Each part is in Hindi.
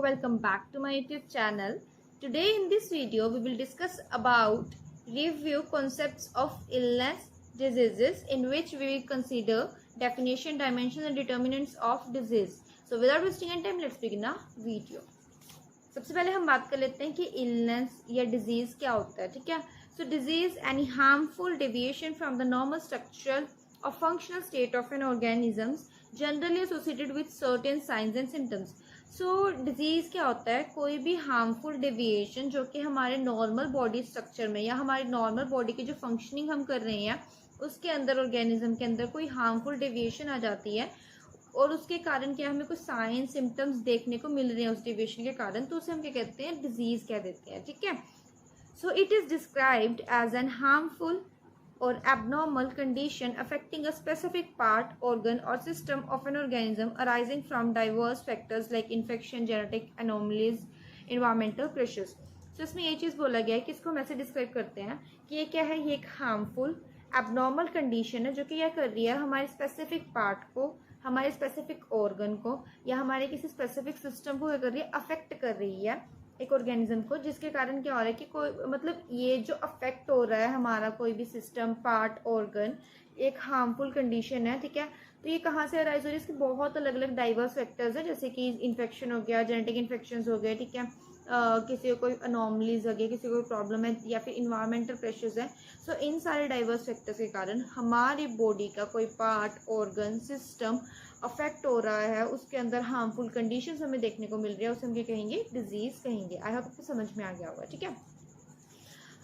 welcome back to my YouTube channel. Today in this video we will discuss about review concepts of illness, diseases, in which we will consider definition, dimensions and determinants of disease. So without wasting any time, let's begin the video. सबसे पहले हम बात कर लेते हैं कि illness या disease क्या होता है, ठीक है. So disease any harmful deviation from the normal structural or functional state of an organism generally associated with certain signs and symptoms. So disease क्या होता है? कोई भी harmful deviation जो कि हमारे normal body structure में या हमारे normal body की जो functioning हम कर रहे हैं उसके अंदर organism के अंदर कोई harmful deviation आ जाती है और उसके कारण क्या हमें कुछ साइन सिम्टम्स देखने को मिल रहे हैं उस डेविएशन के कारण, तो उसे हम क्या कहते हैं? डिजीज कह देते हैं, ठीक है. So it is described as an harmful or abnormal condition affecting a specific part, organ or system of an organism arising from diverse factors like infection, genetic anomalies, environmental pressures. So इसमें ये चीज़ बोला गया है कि इसको हम ऐसे डिस्क्राइब करते हैं कि ये क्या है, ये एक हार्मफुल एबनॉर्मल कंडीशन है जो कि यह कर रही है हमारे स्पेसिफिक पार्ट को, हमारे स्पेसिफिक ऑर्गन को या हमारे किसी स्पेसिफिक सिस्टम को कर रही है, अफेक्ट कर रही है एक ऑर्गेनिज्म को, जिसके कारण क्या हो रहा है कि कोई मतलब ये जो अफेक्ट हो रहा है हमारा कोई भी सिस्टम, पार्ट, ऑर्गन, एक हार्मफुल कंडीशन है, ठीक है. तो ये कहाँ से अराइज हो रही है? इसके बहुत अलग अलग डाइवर्स फैक्टर्स हैं, जैसे कि इन्फेक्शन हो गया, जेनेटिक इन्फेक्शंस हो गए, ठीक है, किसी को कोई अनोमलीज हो गई, किसी को कोई प्रॉब्लम है या फिर इन्वायरमेंटल प्रेशर्स है. सो इन सारे डाइवर्स फैक्टर्स के कारण हमारी बॉडी का कोई पार्ट, ऑर्गन, सिस्टम अफेक्ट हो रहा है, उसके अंदर हार्मफुल कंडीशंस हमें देखने को मिल रही है, उसे हम क्या कहेंगे? डिजीज कहेंगे. आई होप आपको समझ में आ गया होगा, ठीक है.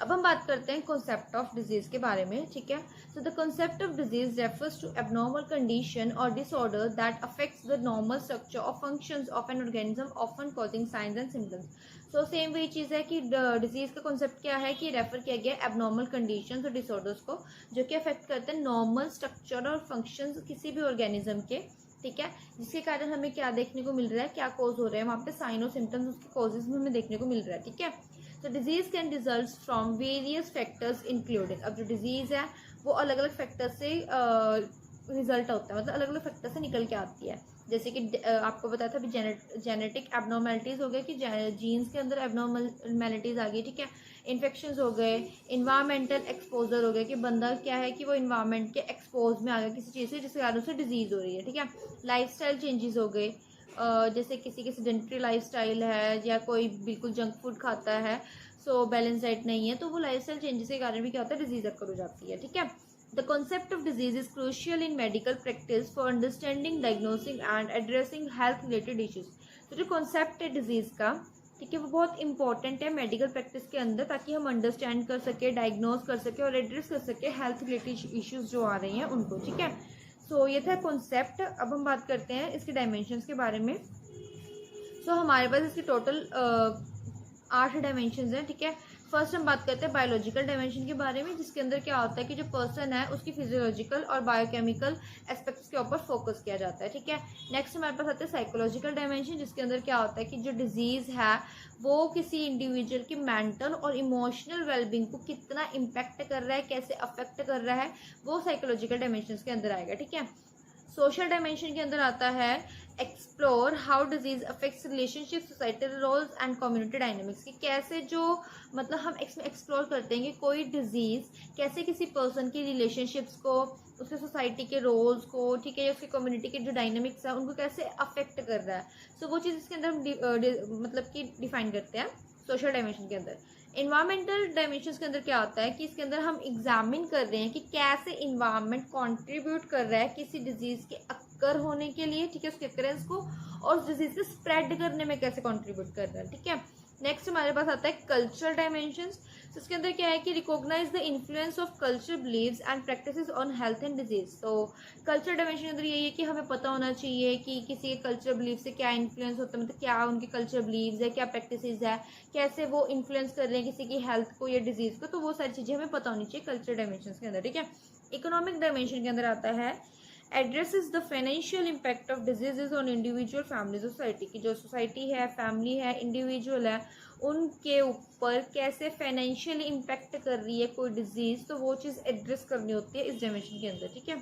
अब हम बात करते हैं कॉन्सेप्ट ऑफ डिजीज के बारे में, ठीक है. So the concept of disease refers to abnormal condition और disorder that affects the normal structure और functions of an organism often causing signs and symptoms. So same वही चीज़ है कि डिजीज का कॉन्सेप्ट क्या है कि रेफर किया गया एबनॉर्मल कंडीशंस और डिसऑर्डर्स को जो कि अफेक्ट करते हैं नॉर्मल स्ट्रक्चर और फंक्शंस किसी भी ऑर्गेनिज्म के, ठीक है, जिसके कारण हमें क्या देखने को मिल रहा है, क्या कॉज हो रहा है, वहाँ पे साइन और सिम्टम्स उसके कॉजेज में हमें देखने को मिल रहा है, ठीक है. तो disease can result from various factors including. अब जो डिजीज है वो अलग अलग फैक्टर से रिजल्ट होता है, मतलब अलग अलग फैक्टर से निकल के आती है. जैसे कि आपको बताया था अभी जेनेटिक एबनॉर्मेलिटीज हो गए कि जीन्स के अंदर एबनॉर्मेलिटीज आ गई, ठीक है. इन्फेक्शंस हो गए, इन्वायरमेंटल एक्सपोजर हो गया कि बंदा क्या है कि वो इन्वायरमेंट के एक्सपोज में आ गया किसी चीज़ से जिसके कारण उसे डिजीज हो रही है, ठीक है. लाइफस्टाइल चेंजेस हो गए, जैसे किसी की सेडेंटरी लाइफस्टाइल है या कोई बिल्कुल जंक फूड खाता है, सो बैलेंस डाइट नहीं है, तो वो लाइफस्टाइल चेंजेस के कारण भी क्या होता है? डिजीज अक्कर हो जाती है, ठीक है. The concept of disease is crucial in medical practice for understanding, diagnosing and addressing health related issues. तो जो concept है डिजीज का, ठीक है, वो बहुत इंपॉर्टेंट है मेडिकल प्रैक्टिस के अंदर ताकि हम अंडरस्टैंड कर सके, डायग्नोज कर सके और एड्रेस कर सके हेल्थ रिलेटेड इश्यूज जो आ रही हैं उनको, ठीक है. सो ये था कॉन्सेप्ट. अब हम बात करते हैं इसके डायमेंशंस के बारे में. सो हमारे पास इसके टोटल 8 डायमेंशंस हैं, ठीक है. फर्स्ट हम बात करते हैं बायोलॉजिकल डायमेंशन के बारे में, जिसके अंदर क्या होता है कि जो पर्सन है उसकी फिजियोलॉजिकल और बायोकेमिकल एस्पेक्ट्स के ऊपर फोकस किया जाता है, ठीक है. नेक्स्ट हमारे पास आते हैं साइकोलॉजिकल डायमेंशन, जिसके अंदर क्या होता है कि जो डिजीज है वो किसी इंडिविजुअल की मेंटल और इमोशनल वेलबींग को कितना इम्पैक्ट कर रहा है, कैसे अफेक्ट कर रहा है, वो साइकोलॉजिकल डायमेंशन के अंदर आएगा, ठीक है. सोशल डायमेंशन के अंदर आता है explore how disease affects relationship, societal roles and community dynamics, कि कैसे जो मतलब हम एक्सप्लोर करते हैं कि कोई डिजीज कैसे किसी पर्सन की रिलेशनशिप्स को, उसके सोसाइटी के रोल्स को, ठीक है, उसकी कम्युनिटी के जो डायनेमिक्स है उनको कैसे अफेक्ट कर रहा है. सो वो चीज़ इसके अंदर हम मतलब कि डिफाइन करते हैं सोशल डायमेंशन के अंदर. इन्वायरमेंटल डायमेंशंस के अंदर क्या होता है कि इसके अंदर हम एग्जामिन कर रहे हैं कि कैसे इन्वायरमेंट कंट्रीब्यूट कर रहा है किसी डिजीज के अक्कर होने के लिए, ठीक है, उसके अकरेंस को, और उस डिजीज को स्प्रेड करने में कैसे कंट्रीब्यूट कर रहा है, ठीक है. नेक्स्ट हमारे पास आता है कल्चरल डायमेंशंस. तो इसके अंदर क्या है कि recognise the influence of culture, beliefs and practices on health and disease. तो कल्चर डायमेंशन के अंदर यही है कि हमें पता होना चाहिए कि किसी के कल्चर बिलीव से क्या इन्फ्लुएंस होता है, मतलब क्या उनके कल्चर बिलीव्स है, क्या प्रैक्टिसेस है, कैसे वो इन्फ्लुएंस कर रहे हैं किसी की हेल्थ को या डिजीज को, तो वो सारी चीज़ें हमें पता होनी चाहिए कल्चर डायमेंशन के अंदर, ठीक है. इकोनॉमिक डायमेंशन के अंदर आता है addresses the financial impact of diseases on individual, family, society, की जो सोसाइटी है, फैमिली है, इंडिविजुअल है, उनके ऊपर कैसे फाइनेंशियली इम्पैक्ट कर रही है कोई डिजीज, तो वो चीज़ एड्रेस करनी होती है इस डायमेंशन के अंदर, ठीक है.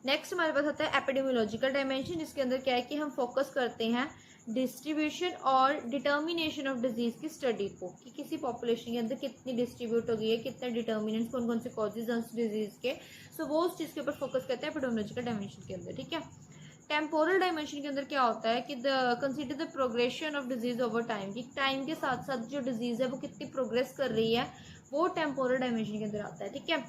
नेक्स्ट हमारे पास आता है एपिडेमियोलॉजिकल डायमेंशन, जिसके अंदर क्या है कि हम फोकस करते हैं डिस्ट्रीब्यूशन और डिटर्मिनेशन ऑफ डिजीज की स्टडी को, कि किसी पॉपुलेशन के अंदर कितनी डिस्ट्रीब्यूट हो गई है, कितने डिटर्मिनेंट्स, कौन कौन से कॉजेज हैं उस डिजीज के, सो वो उस चीज़ के ऊपर फोकस करते हैं एपिडेमियोलॉजिकल डायमेंशन के अंदर। ठीक है। टेम्पोरल डायमेंशन के अंदर क्या होता है कि consider the progression of disease over time, कि टाइम के साथ साथ जो डिजीज है वो कितनी प्रोग्रेस कर रही है, वो टेम्पोरल डायमेंशन के अंदर आता है। ठीक है।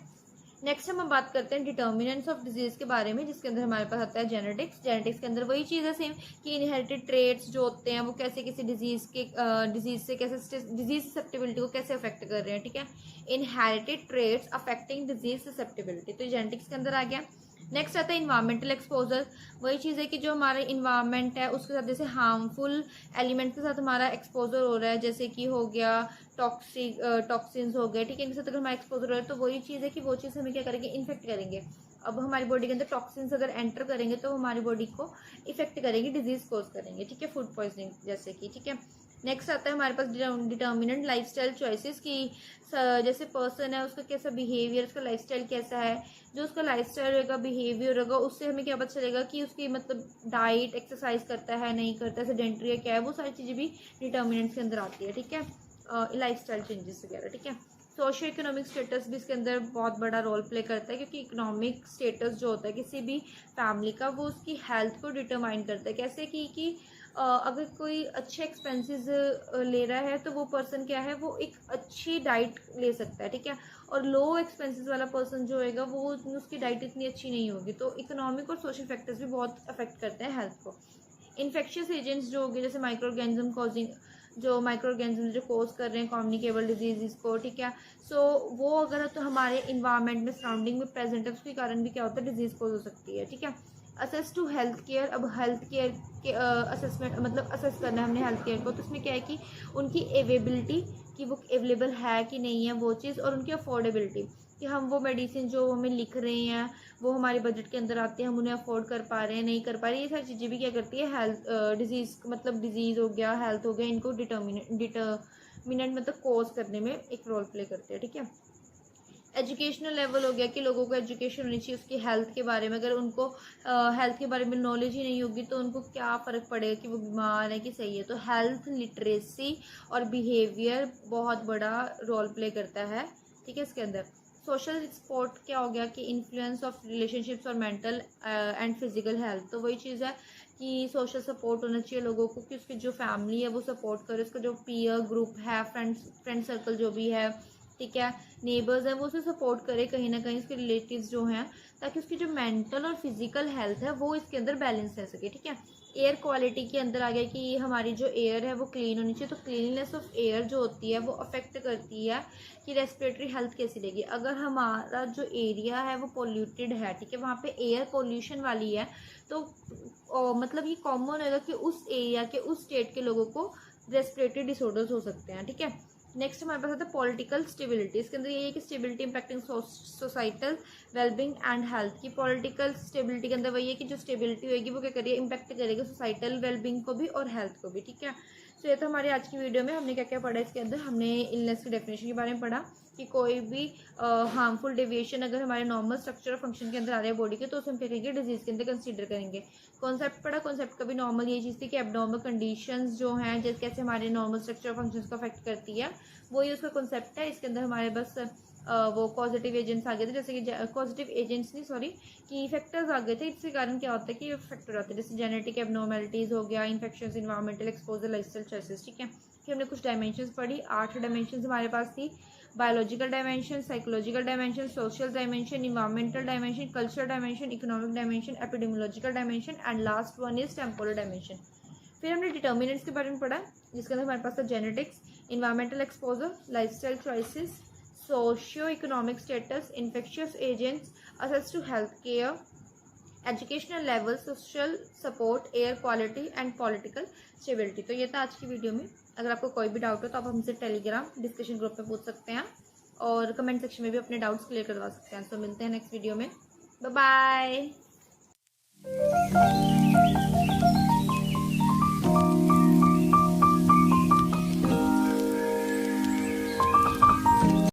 नेक्स्ट हम बात करते हैं डिटर्मिनेंट्स ऑफ डिजीज के बारे में, जिसके अंदर हमारे पास आता है जेनेटिक्स। जेनेटिक्स के अंदर वही चीज़ है सेम, कि इनहेरिटेड ट्रेट्स जो होते हैं वो कैसे किसी डिजीज से कैसे डिजीज ससेप्टेबिलिटी को कैसे अफेक्ट कर रहे हैं। ठीक है। Inherited traits affecting disease susceptibility, तो जेनेटिक्स के अंदर आ गया। नेक्स्ट आता है इन्वायरमेंटल एक्सपोजर। वही चीज़ है कि जो हमारा इन्वायरमेंट है उसके साथ जैसे हार्मफुल एलिमेंट के साथ हमारा एक्सपोजर हो रहा है, जैसे कि हो गया टॉक्सिन्स हो गए। ठीक है। इनके साथ अगर हमारा एक्सपोजर हो रहा है तो वही चीज़ है कि वो चीज़ हमें क्या करेंगे, इन्फेक्ट करेंगे। अब हमारी बॉडी के अंदर टॉक्सिन्स अगर एंटर करेंगे तो हमारी बॉडी को इफेक्ट करेंगे, डिजीज कोज करेंगे। ठीक है। फूड पॉइजनिंग जैसे कि। ठीक है। नेक्स्ट आता है हमारे पास डिटर्मिनेंट लाइफस्टाइल चॉइसेस, की जैसे पर्सन है उसका कैसा बिहेवियर, उसका लाइफस्टाइल कैसा है, जो उसका लाइफस्टाइल होगा, बिहेवियर होगा, उससे हमें क्या पता चलेगा कि उसकी मतलब डाइट, एक्सरसाइज करता है नहीं करता है, सेडेंटरी है क्या है, वो सारी चीज़ें भी डिटर्मिनेंट्स के अंदर आती है। ठीक है। लाइफस्टाइल चेंजेस वगैरह। ठीक है। सोशियो इकोनॉमिक स्टेटस भी इसके अंदर बहुत बड़ा रोल प्ले करता है, क्योंकि इकोनॉमिक स्टेटस जो होता है किसी भी फैमिली का, वो उसकी हेल्थ को डिटरमाइन करता है। कैसे कि अगर कोई अच्छे एक्सपेंसेस ले रहा है तो वो पर्सन क्या है, वो एक अच्छी डाइट ले सकता है। ठीक है। और लो एक्सपेंसेस वाला पर्सन जो होएगा वो उसकी डाइट इतनी अच्छी नहीं होगी। तो इकोनॉमिक और सोशल फैक्टर्स भी बहुत अफेक्ट करते हैं हेल्थ को। इन्फेक्शियस एजेंट्स जो हो गए, जैसे माइक्रो ऑर्गेनिज्म जो कोज कर रहे हैं कम्युनिकेबल डिजीज़ को। ठीक है। सो वो अगर तो हमारे इन्वायरमेंट में, सराउंडिंग में प्रेजेंट है, उसके कारण भी क्या होता है, डिजीज कोज हो सकती है। ठीक है। Access to health care. अब हेल्थ केयर के असेसमेंट मतलब असेस करना है हमने हेल्थ केयर को, तो उसमें क्या है कि उनकी अवेलेबिलिटी, कि वो अवेलेबल है कि नहीं है वो चीज़, और उनकी अफोर्डेबिलिटी, कि हम वो मेडिसिन जो हमें लिख रहे हैं वो हमारे बजट के अंदर आते हैं, हम उन्हें अफोर्ड कर पा रहे हैं नहीं कर पा रहे, ये सारी चीज़ें भी क्या करती है हेल्थ डिजीज़, मतलब डिजीज़ हो गया, हेल्थ हो गया, इनको डिटर्मिनेंट मतलब कोज करने में एक रोल प्ले करते हैं। ठीक है। एजुकेशनल लेवल हो गया, कि लोगों को एजुकेशन होनी चाहिए उसकी हेल्थ के बारे में। अगर उनको हेल्थ के बारे में नॉलेज ही नहीं होगी तो उनको क्या फ़र्क पड़ेगा कि वो बीमार है कि सही है। तो हेल्थ लिटरेसी और बिहेवियर बहुत बड़ा रोल प्ले करता है। ठीक है। इसके अंदर सोशल सपोर्ट क्या हो गया, कि इन्फ्लुएंस ऑफ रिलेशनशिप्स और मेंटल एंड फिजिकल हेल्थ। तो वही चीज़ है कि सोशल सपोर्ट होना चाहिए लोगों को, कि उसकी जो फैमिली है वो सपोर्ट करे, उसका जो पीयर ग्रुप है, फ्रेंड सर्कल जो भी है, ठीक है, नेबर्स हैं, वो उसे सपोर्ट करे कहीं ना कहीं, उसके रिलेटिव्स जो हैं, ताकि उसकी जो मेंटल और फिजिकल हेल्थ है वो इसके अंदर बैलेंस रह सके। ठीक है। एयर क्वालिटी के अंदर आ गया कि हमारी जो एयर है वो क्लीन होनी चाहिए। तो क्लीननेस ऑफ एयर जो होती है वो अफेक्ट करती है कि रेस्पिरेटरी हेल्थ कैसी रहेगी। अगर हमारा जो एरिया है वो पोल्यूटेड है, ठीक है, वहाँ पे एयर पोल्यूशन वाली है, तो मतलब ये कॉमन होगा कि उस एरिया के, उस स्टेट के लोगों को रेस्पिरेटरी डिसऑर्डर्स हो सकते हैं। ठीक है। नेक्स्ट हमारे पास आता है पॉलिटिकल स्टेबिलिटी। इसके अंदर ये है कि stability impacting societal wellbeing and health. की पॉलिटिकल स्टेबिलिटी के अंदर वही है कि जो स्टेबिलिटी होगी वो क्या करिए, इम्पैक्ट करेगी सोसाइटल वेलबींग को भी और हेल्थ को भी। ठीक है। तो ये तो हमारी आज की वीडियो में हमने क्या क्या पढ़ा। इसके अंदर हमने इलनेस की डेफिनेशन के बारे में पढ़ा, कि कोई भी हार्मफुल डेविएशन अगर हमारे नॉर्मल स्ट्रक्चर और फंक्शन के अंदर आ रहा है बॉडी के, तो उसे हम क्या करेंगे, डिजीज के अंदर कंसीडर करेंगे। कॉन्सेप्ट पढ़ा, कॉन्सेप्ट का भी नॉर्मल ये चीज़ थी कि एबनॉर्मल कंडीशंस जो हैं, जैसे कैसे हमारे नॉर्मल स्ट्रक्चर और फंक्शंस को अफेक्ट करती है, वही उसका कॉन्सेप्ट है। इसके अंदर हमारे बस वो पॉजिटिव एजेंट्स आ गए थे, जैसे कि पॉजिटिव एजेंट्स नहीं सॉरी कि फैक्टर्स आ गए थे। इसके कारण क्या होता है कि फैक्टर आते हैं, जैसे जेनेटिक एबनॉर्मेलिटीज़ हो गया, infections, environmental exposure, lifestyle choices. ठीक है। फिर हमने कुछ डायमेंशंस पढ़ी, 8 डायमेंशंस हमारे पास थी। Biological dimension, psychological dimension, social dimension, environmental dimension, cultural dimension, economic dimension, epidemiological dimension and last one is temporal dimension. फिर हमने डिटर्मिनेंट्स के बारे में पढ़ा, जिसके अंदर हमारे पास था genetics, environmental exposure, lifestyle choices, socio economic status, infectious agents, access to health care, educational level, social support, air quality and political stability. तो ये था आज की वीडियो में। अगर आपको कोई भी डाउट हो तो आप हमसे टेलीग्राम डिस्कशन ग्रुप में पूछ सकते हैं, और कमेंट सेक्शन में भी अपने डाउट्स क्लियर करवा सकते हैं। तो मिलते हैं नेक्स्ट वीडियो में। Bye bye.